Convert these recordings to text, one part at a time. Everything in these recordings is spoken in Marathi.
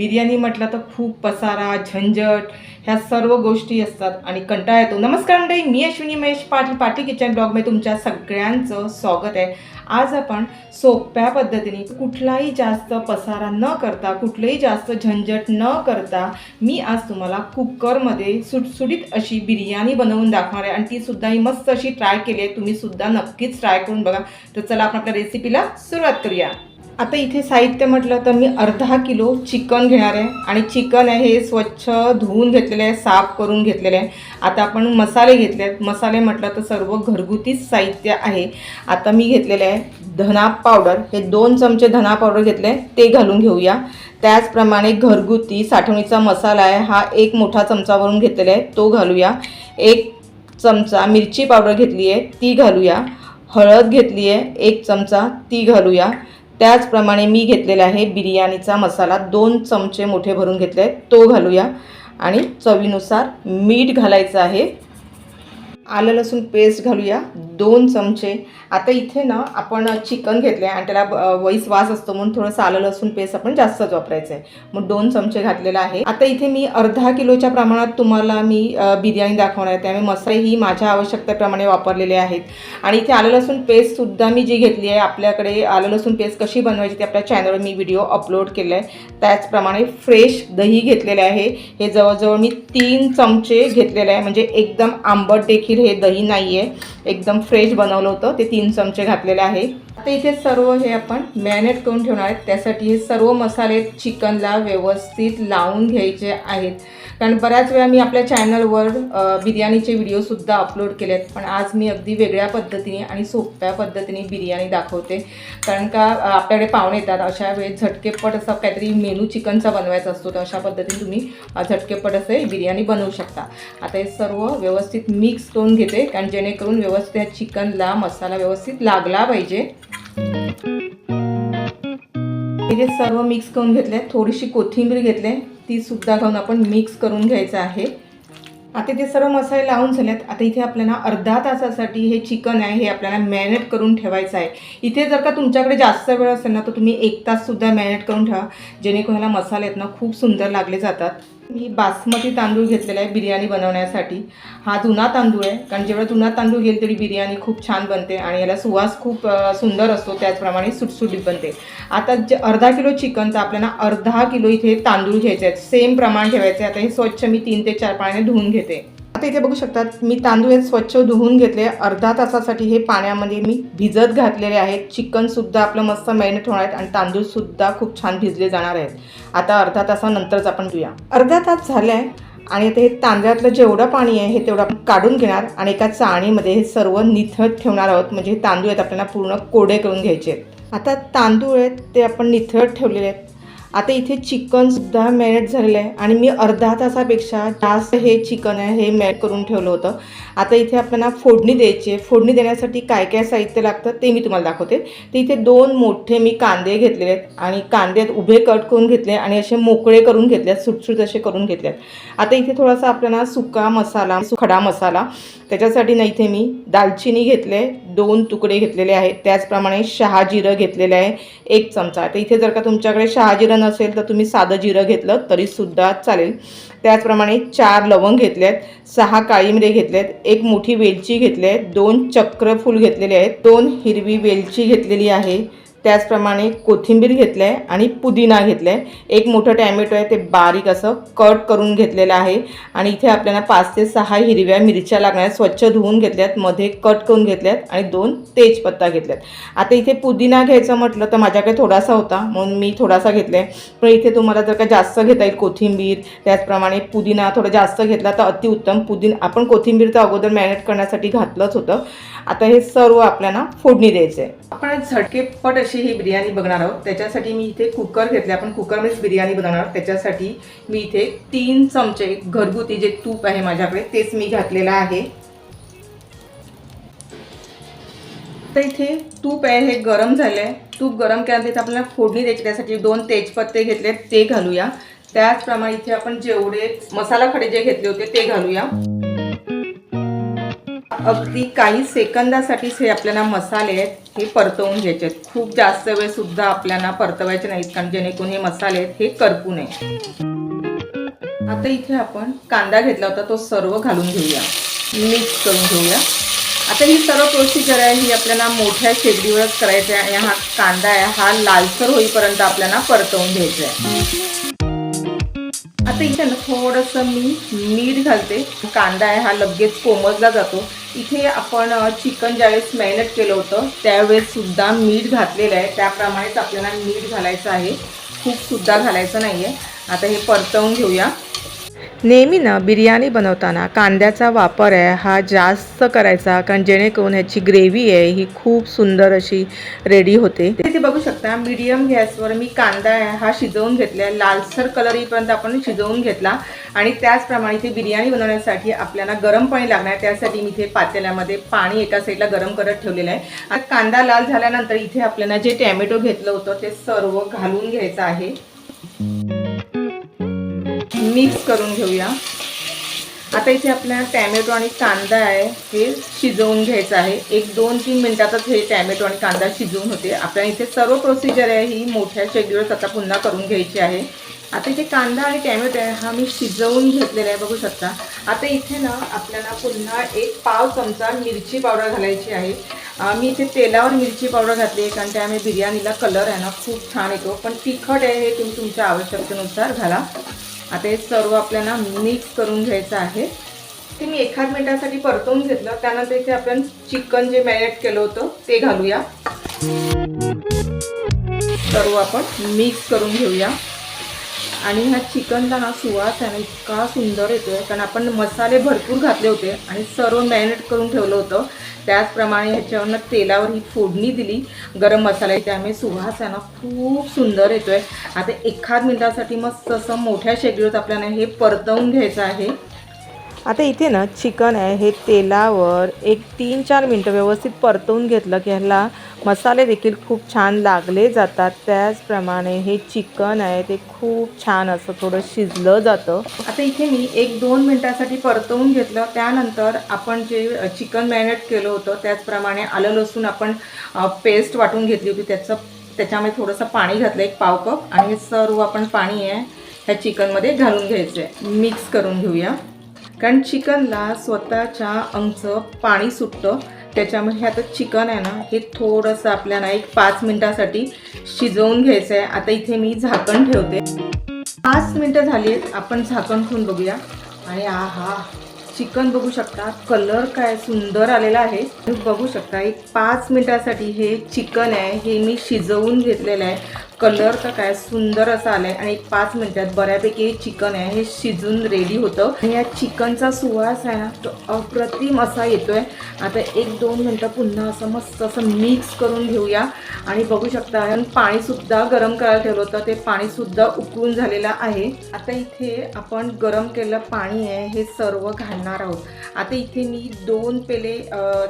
बिर्याणी म्हटलं तर खूप पसारा झंझट ह्या सर्व गोष्टी असतात आणि कंटाळा येतो। नमस्कार मंडळी, मी अश्विनी महेश पाटील, पाटील किचन ब्लॉगमध्ये तुमच्या सगळ्यांचं स्वागत आहे। आज आपण सोप्या पद्धतीने कुठलाही जास्त पसारा न करता कुठलेही जास्त झंझट न करता मी आज तुम्हाला कुकरमध्ये सुटसुटीत अशी बिर्याणी बनवून दाखवणार आहे आणि ती सुद्धा ही मस्त अशी ट्राय केली आहे। तुम्ही सुद्धा नक्कीच ट्राय करून बघा। तर चला आपण आपल्या रेसिपीला सुरुवात करूया। आता इथे साहित्य म्हटलं तर मी अर्धा किलो चिकन घेणार आहे आणि चिकन आहे हे स्वच्छ धुवून घेतलेले आहे, साफ करून घेतलेले आहे। आता आपण मसाले घेतले आहेत। मसाले म्हटलं तर सर्व घरगुतीच साहित्य आहे। आता मी घेतलेले आहे धना पावडर, हे 2 चमचे धना पावडर घेतले ते घालून घेऊया। त्याचप्रमाणे घरगुती साठवणीचा मसाला आहे हा 1 मोठा चमचा वरून घेतलेला आहे तो घालूया। 1 चमचा मिरची पावडर घेतली आहे ती घालूया। हळद घेतली आहे 1 चमचा ती घालूया। त्याचप्रमाणे मी घेतलेला आहे बिर्याणीचा मसाला 2 चमचे मोठे भरून घेतले तो घालूया आणि चवीनुसार मीठ घालायचं आहे। आलं लसूण पेस्ट घालूया 2 चमचे। आता इथे ना आपण चिकन घेतले आणि त्याला वैस वास असतो म्हणून थोडंसं आलं लसूण पेस्ट आपण जास्तच वापरायचं आहे, मग 2 चमचे घातलेला आहे। आता इथे मी अर्धा किलोच्या प्रमाणात तुम्हाला मी बिर्याणी दाखवणार आहे, त्यामुळे मसाले ही माझ्या आवश्यकतेप्रमाणे वापरलेले आहेत। आणि इथे आलं लसूण पेस्टसुद्धा मी जी घेतली आहे, आपल्याकडे आलं लसूण पेस्ट कशी बनवायची ते आपल्या चॅनलवर मी व्हिडिओ अपलोड केला आहे। त्याचप्रमाणे फ्रेश दही घेतलेले आहे, हे जवळजवळ मी 3 चमचे घेतलेले आहे, म्हणजे एकदम आंबट देखील हे दही नाही आहे, एकदम फ्रेश बनवलं होतं ते 3 चमचे घातलेले आहे। आता इथे सर्व हे आपण मॅरिनेट करून ठेवणार आहेत, त्यासाठी हे सर्व मसाले चिकनला व्यवस्थित लावून घ्यायचे आहेत। कारण बऱ्याच वेळा मी आपल्या चॅनलवर बिर्याणीचे व्हिडिओसुद्धा अपलोड केले आहेत, पण आज मी अगदी वेगळ्या पद्धतीने आणि सोप्या पद्धतीने बिर्याणी दाखवते। कारण का आपल्याकडे पाहुणे येतात, अशा वेळेस झटकेपट असा काहीतरी मेनू चिकनचा बनवायचा असतो, तर अशा पद्धतीने तुम्ही झटकेपट असे बिर्याणी बनवू शकता। आता हे सर्व व्यवस्थित मिक्स करून घेते, कारण जेणेकरून व्यवस्थित चिकनला मसाला व्यवस्थित लागला पाहिजे। हे सर्व मिक्स करून घेतले, थोडीशी कोथिंबीर घेतले ती सुद्धा घालून आपण मिक्स करून घ्यायचं आहे। आता ते सर्व मसाले लावून झालेत। आता इथे आपल्याला अर्धा तासासाठी हे चिकन आहे हे आपल्याला मॅरिनेट करून ठेवायचं आहे। इथे जर का तुमच्याकडे जास्त वेळ असेल ना तर तुम्ही 1 तास सुद्धा मॅरिनेट करून ठेवा, जेणेकरून ह्याला मसाले आहेत ना खूप सुंदर लागले जातात। मी बासमती तांदूळ घेतलेला आहे बिर्याणी बनवण्यासाठी। हा जुना तांदूळ आहे, कारण जेवढा जुना तांदूळ घेईल तेवढी बिर्याणी खूप छान बनते आणि याला सुवास खूप सुंदर असतो, त्याचप्रमाणे सुटसुटीत बनते। आता अर्धा किलो चिकन तर आपल्याला अर्धा किलो इथे तांदूळ घ्यायचे आहेत, सेम प्रमाण ठेवायचे। आता हे स्वच्छ मी 3 ते 4 पाण्याने धुवून घेते। आता इथे बघू शकतात मी तांदूळ हे स्वच्छ धुवून घेतले। अर्धा तासासाठी हे पाण्यामध्ये मी भिजत घातलेले आहेत। चिकनसुद्धा आपलं मस्त मॅरिनेट होणार आहेत आणि तांदूळसुद्धा खूप छान भिजले जाणार आहेत। आता अर्धा तासानंतरच आपण घेऊया। अर्धा तास झाला आहे आणि आता हे तांदळातलं जेवढं पाणी आहे हे तेवढं आपण काढून घेणार आणि एका चाळणीमध्ये हे सर्व निथळत ठेवणार आहोत, म्हणजे हे तांदूळ आहेत आपल्याला पूर्ण कोरडे करून घ्यायचे आहेत। आता तांदूळ आहेत ते आपण निथळत ठेवलेले आहेत। आता इथे चिकनसुद्धा मॅरिनेट झालेलं आहे आणि मी अर्धा तासापेक्षा जास्त हे चिकन आहे हे मॅरिनेट करून ठेवलं होतं। आता इथे आपल्याला फोडणी द्यायची आहे। फोडणी देण्यासाठी काय काय साहित्य लागतं ते मी तुम्हाला दाखवते। तर इथे 2 मोठे मी कांदे घेतलेले आहेत आणि कांदे उभे कट करून घेतले आणि असे मोकळे करून घेतले, सुटसुट असे करून घेतले। आता इथे थोडासा आपल्याला सुका मसाला, खडा मसाला, त्याच्यासाठी ना इथे मी दालचिनी घेतले 2 तुकडे घेतलेले आहेत। त्याचप्रमाणे शहाजिरं घेतलेले आहे 1 चमचा। आता इथे जर का तुमच्याकडे शहाजिरं नसेल तर तुम्ही साधं जिरं घेतलं तरीसुद्धा चालेल। त्याचप्रमाणे 4 लवंग घेतले आहेत, 6 काळी मिरी घेतले आहेत, 1 मोठी वेलची घेतली आहे, 2 चक्रफूल घेतलेले आहेत, 2 हिरवी वेलची घेतलेली आहे। त्याचप्रमाणे कोथिंबीर घेतली आहे आणि पुदिना घेतला आहे। 1 मोठं टॅमॅटो आहे ते बारीक असं कट करून घेतलेलं आहे आणि इथे आपल्याला 5 ते 6 हिरव्या मिरच्या लागणार आहेत, स्वच्छ धुवून घेतल्यात, मध्ये कट करून घेतल्यात आणि 2 तेजपत्ता घेतल्यात। आता इथे पुदिना घ्यायचं म्हटलं तर माझ्याकडे थोडासा होता म्हणून मी थोडासा घेतला आहे, पण इथे तुम्हाला जर का जास्त घेता येईल कोथिंबीर त्याचप्रमाणे पुदिना थोडा जास्त घेतला तर अतिउत्तम। आपण कोथिंबीर तर अगोदर मॅरिनेट करण्यासाठी घातलंच होतं। आता हे सर्व आपल्याला फोडणी द्यायचं आहे। आपण झटकेपट अशी ही बिर्याणी बघणार आहोत, त्याच्यासाठी मी इथे कुकर घेतले, आपण कुकरमध्येच बिर्याणी बनवणार आहोत। त्याच्यासाठी मी इथे 3 चमचे घरगुती जे तूप आहे माझ्याकडे तेच मी घातलेलं आहे। तर इथे तूप आहे हे गरम झालं आहे। तूप गरम केल्यानंतर आपल्याला फोडणी द्यायची, त्यासाठी 2 तेजपत्ते घेतले ते घालूया। त्याचप्रमाणे इथे आपण जेवढे मसाला खडे जे घेतले होते ते घालूया। अगदी काही सेकंदासाठीच हे आपल्याला मसाले आहेत हे परतवून घ्यायचे आहेत. खूप जास्त वेळ सुद्धा आपल्याला परतवायचे नाहीत, कारण जेणेकरून हे मसाले आहेत हे करपू नये. आता इथे आपण कांदा घेतला होता तो सर्व घालून घेऊया, मिक्स करून घेऊया. आता ही सर्व प्रोसिजर आहे ही आपल्याला मोठ्या शेगडीवरच करायची आहे. हा कांदा आहे हा लालसर होईपर्यंत आपल्याला परतवून घ्यायचा आहे. आता इथे ना थोडंसं मी मीठ घालते. कांदा आहे हा लगेच कोमजला जातो. इथे आपण चिकन ज्यावेळेस मॅरिनेट केलं होतं त्यावेळेस सुद्धा मीठ घातलेलं आहे, त्याप्रमाणेच आपल्याला मीठ घालायचं आहे, खूप सुद्धा घालायचं नाही आहे. आता हे परतवून घेऊया. नेहमी ना बिर्याणी बनवताना कांद्याचा वापर आहे हा जास्त करायचा, कारण जेणेकरून ह्याची ग्रेव्ही आहे ही खूप सुंदर अशी रेडी होते. इथे बघू शकता मीडियम गॅसवर मी कांदा आहे हा शिजवून घेतला, लालसर कलर येईपर्यंत आपण शिजवून घेतला. आणि त्याचप्रमाणे इथे बिर्याणी बनवण्यासाठी आपल्याला गरम पाणी लागणार आहे, त्यासाठी मी इथे पातेल्यामध्ये पाणी एका साईडला गरम करत ठेवलेलं आहे. आता कांदा लाल झाल्यानंतर इथे आपल्याला जे टॅमॅटो घेतलं होतं ते सर्व घालून घ्यायचं आहे, मिक्स करून घेऊया. आता इथे आपल्याला टॅमॅटो आणि कांदा आहे हे शिजवून घ्यायचं आहे. 1-2-3 मिनिटातच हे टॅमॅटो आणि कांदा शिजवून होते. आपल्याला इथे सर्व प्रोसिजर आहे ही मोठ्या शेगडीवर आता पुन्हा करून घ्यायची आहे. आता इथे कांदा आणि टॅमॅटो आहे हा मी शिजवून घेतलेला आहे, बघू शकता. आता इथे ना आपल्याला पुन्हा 1 पाव चमचा मिरची पावडर घालायची आहे. मी इथे तेलावर मिरची पावडर घातली आहे, कारण त्यामुळे बिर्याणीला कलर आहे ना खूप छान येतो. पण तिखट आहे हे तुम्ही तुमच्या आवश्यकतेनुसार घाला. आता हे सर्व आपल्याला मिक्स करून घ्यायचं आहे. ते मी 1 मिनिटासाठी परतवून घेतलं. त्यानंतर इथे आपण चिकन जे मॅरिनेट केलं होतं ते घालूया, सर्व आपण मिक्स करून घेऊया. आणि ह्या चिकनला ना सुवास आहे ना इतका सुंदर येतो आहे, कारण आपण मसाले भरपूर घातले होते आणि सर्व मॅरिनेट करून ठेवलं होतं. त्याचप्रमाणे ह्याच्यावरनं तेलावर ही फोडणी दिली गरम मसाला, त्यामुळे सुवास आहे ना खूप सुंदर येतो आहे. आता 1 मिनिटासाठी मस्त असं मोठ्या शेगडीवर आपल्याला हे परतवून घ्यायचं आहे. आता इथे ना चिकन आहे हे तेलावर 3-4 मिनटं व्यवस्थित परतवून घेतलं की ह्याला मसाले देखील खूप छान लागले जातात. त्याचप्रमाणे हे चिकन आहे ते खूप छान असं थोडं शिजलं जातं. आता इथे मी 1-2 मिनिटासाठी परतवून घेतलं. त्यानंतर आपण जे चिकन मॅरिनेट केलं होतं त्याचप्रमाणे आलं लसूण आपण पेस्ट वाटून घेतली होती, त्याच्यामध्ये थोडंसं पाणी घातलं 1 पाव कप. आणि हे सर्व आपण पाणी आहे ह्या चिकनमध्ये घालून घ्यायचं आहे, मिक्स करून घेऊया. कारण चिकनला स्वतःच्या अंगचं पाणी सुटतं, त्याच्यामुळे आता चिकन आहे ना हे थोडंसं आपल्याला 5 मिनिटासाठी शिजवून घ्यायचं आहे. आता इथे मी झाकण ठेवते. 5 मिनिटं झाली आहेत, आपण झाकण ठेवून बघूया. आणि आहा, चिकन बघू शकता कलर काय सुंदर आलेला आहे. बघू शकता 5 मिनिटासाठी हे चिकन आहे हे मी शिजवून घेतलेलं आहे. कलर तर काय सुंदर असा आलाय आणि 5 मिनिटात बऱ्यापैकी चिकन आहे हे शिजून रेडी होतं. आणि या चिकनचा सुवास आहे ना तो अप्रतिम असा येतोय. आता 1-2 मिनिटं पुन्हा असं मस्त असं मिक्स करून घेऊया. आणि बघू शकता पाणीसुद्धा गरम करायला ठेवलं होतं, ते पाणीसुद्धा उकळून झालेलं आहे. आता इथे आपण गरम केलेलं पाणी आहे हे सर्व घालणार आहोत. आता इथे मी 2 पेले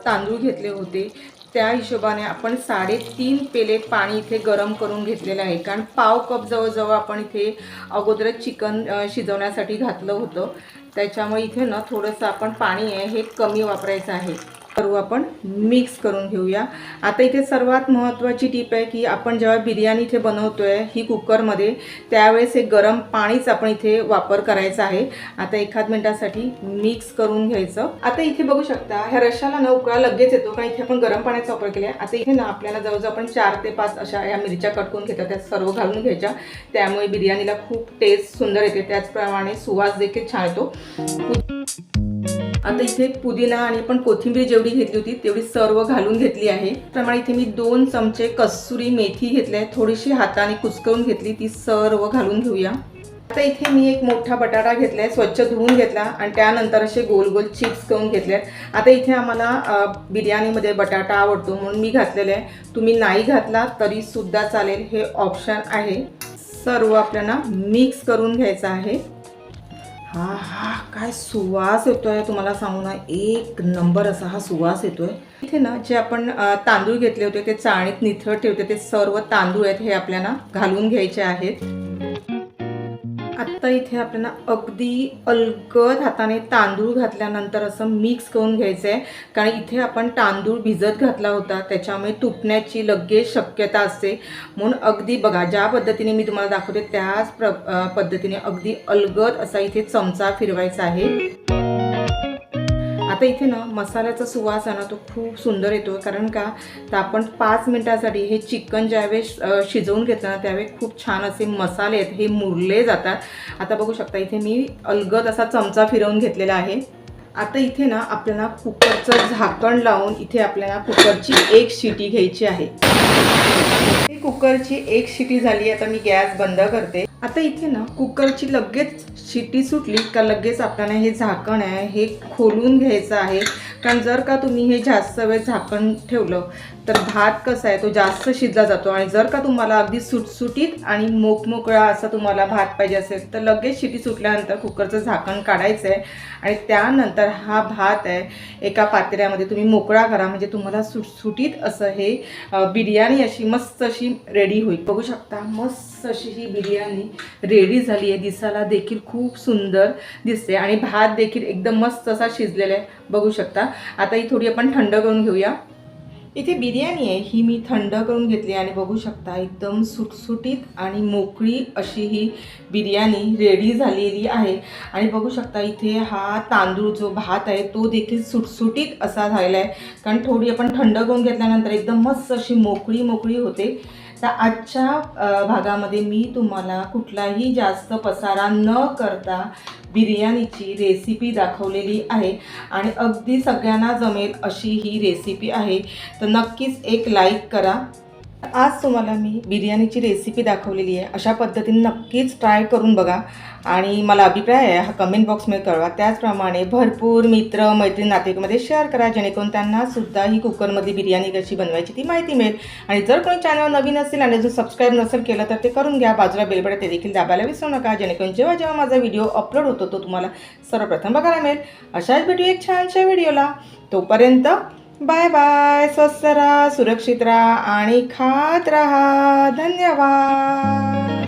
तांदूळ घेतले होते, त्या हिशोबाने आपण 3.5 पेले पाणी इथे गरम करून घेतलेलं आहे. कारण पाव कप जवळजवळ आपण इथे अगोदरच चिकन शिजवण्यासाठी घातलं होतं, त्याच्यामुळे इथे ना थोडंसं आपण पाणी आहे हे कमी वापरायचं आहे. सर्व आपण मिक्स करून घेऊया. आता इथे सर्वात महत्त्वाची टीप आहे की आपण जेव्हा बिर्याणी इथे बनवतोय ही कुकरमध्ये, त्यावेळेस हे गरम पाणीच आपण इथे वापर करायचा आहे. आता 1 मिनिटासाठी मिक्स करून घ्यायचं. आता इथे बघू शकता ह्या रश्शाला न उकळा लगेच येतो, कारण इथे आपण गरम पाण्याचा वापर केला आहे. आता इथे ना आपल्याला जवळजवळ आपण 4 ते 5 अशा ह्या मिरच्या कट करून घेतात, त्या सर्व घालून घ्यायच्या, त्यामुळे बिर्याणीला खूप टेस्ट सुंदर येते, त्याचप्रमाणे सुवास देखील छान येतो. आता इथे पुदिना आणि आपण कोथिंबीर जेवढी घेतली होती तेवढी सर्व घालून घेतली आहे. त्यामुळे इथे मी 2 चमचे कसुरी मेथी घेतली आहे, थोडीशी हाताने कुस्करून घेतली, ती सर्व घालून घेऊया. आता इथे मी 1 मोठा बटाटा घेतला आहे, स्वच्छ धुवून घेतला आणि त्यानंतर असे गोल गोल चिप्स करून घेतले आहेत. आता इथे आम्हाला बिर्याणीमध्ये बटाटा आवडतो म्हणून मी घातलेला आहे, तुम्ही नाही घातला तरी सुद्धा चालेल, हे ऑप्शन आहे. सर्व आपल्याला मिक्स करून घ्यायचं आहे. हा काय सुवास येतोय तुम्हाला सांगू ना, 1 नंबर असा हा सुवास येतोय. इथे ना जे आपण तांदूळ घेतले होते ते चाळणीत निथळत ठेवते, ते सर्व तांदूळ आहेत हे आपल्याला घालून घ्यायचे आहेत. आत्ता इथे आपल्याला अगदी अलगद हाताने तांदूळ घातल्यानंतर असं मिक्स करून घ्यायचं आहे, कारण इथे आपण तांदूळ भिजत घातला होता, त्याच्यामुळे तुटण्याची लगेच शक्यता असते. म्हणून अगदी बघा ज्या पद्धतीने मी तुम्हाला दाखवते त्याच पद्धतीने अगदी अलगद असा इथे चमचा फिरवायचा आहे. आता इथे ना मसाल्याचा सुवास आहे ना तो खूप सुंदर येतो, कारण का तर आपण 5 मिनिटासाठी हे चिकन ज्यावेळेस शिजवून घेतलं ना त्यावेळेस खूप छान असे मसाले आहेत हे मुरले जातात. आता बघू शकता इथे मी अलगद असा चमचा फिरवून घेतलेला आहे. आता इथे ना आपल्याला कुकरचं झाकण लावून इथे आपल्याला कुकरची 1 शिटी घ्यायची आहे. कुकरची 1 शिटी झाली. आता मी गॅस बंद करते. आता इथे ना कुकरची लगेच शिटी सुटली का लगेच आपल्याला हे झाकण आहे हे खोलून घ्यायचं आहे, कारण जर का तुम्ही हे जास्त वेळ झाकण ठेवलं तर भात कसा आहे तो जास्त शिजला जातो. आणि जर का तुम्हाला अगदी सुटसुटीत आणि मोकमोकळा असा तुम्हाला भात पाहिजे असेल तर लगेच शिटी सुटल्यानंतर कुकरचं झाकण काढायचं आहे आणि त्यानंतर हा भात आहे एका पातेल्यामध्ये तुम्ही मोकळा करा, म्हणजे तुम्हाला सुटसुटीत असं हे बिर्याणी अशी मस्त अशी रेडी होईल. बघू शकता मस्त अशी ही बिर्याणी रेडी झाली आहे. दिसायला देखील खूप सुंदर दिसते आणि भात देखील एकदम मस्त असा शिजलेला आहे बघू शकता. आता ही थोडी आपण थंड करून घेऊया. इथे बिर्याणी आहे ही मी थंड करून घेतली आणि बघू शकता एकदम सुटसुटीत आणि मोकळी अशी ही बिर्याणी रेडी झालेली आहे. आणि बघू शकता इथे हा तांदूळ जो भात आहे तो देखील सुटसुटीत असा झालेला आहे, कारण थोडी आपण थंड करून घेतल्यानंतर एकदम मस्त अशी मोकळी मोकळी होते. तर आजच्या भागामध्ये मी तुम्हाला कुठलाही जास्त पसारा न करता बिर्याणीची रेसिपी दाखवलेली आहे आणि अगदी सगळ्यांना जमेल अशी ही रेसिपी आहे. तर नक्कीच एक लाईक करा. आज तुम्हाला मी बिर्याणीची रेसिपी दाखवलेली आहे, अशा पद्धतीने नक्कीच ट्राय करून बघा आणि मला अभिप्राय आहे हा कमेंट बॉक्समध्ये कळवा. त्याचप्रमाणे भरपूर मित्र मैत्रीण नातेवाईकांमध्ये शेअर करा, जेणेकरून त्यांनासुद्धा ही कुकरमध्ये बिर्याणी कशी बनवायची ती माहिती मिळेल. आणि जर कोणी चॅनल नवीन असेल आणि जो सबस्क्राईब नसेल केलं तर ते करून घ्या. बाजूला बेल बटन ते देखील दाबायला विसरू नका, जेणेकरून जेव्हा जेव्हा माझा व्हिडिओ अपलोड होतो तो तुम्हाला सर्वप्रथम बघायला मिळेल. अशाच भेटू एक छानशा व्हिडिओला. तोपर्यंत बाय बाय. स्वस्त राहा, सुरक्षित राहा आणि खात राहा. धन्यवाद.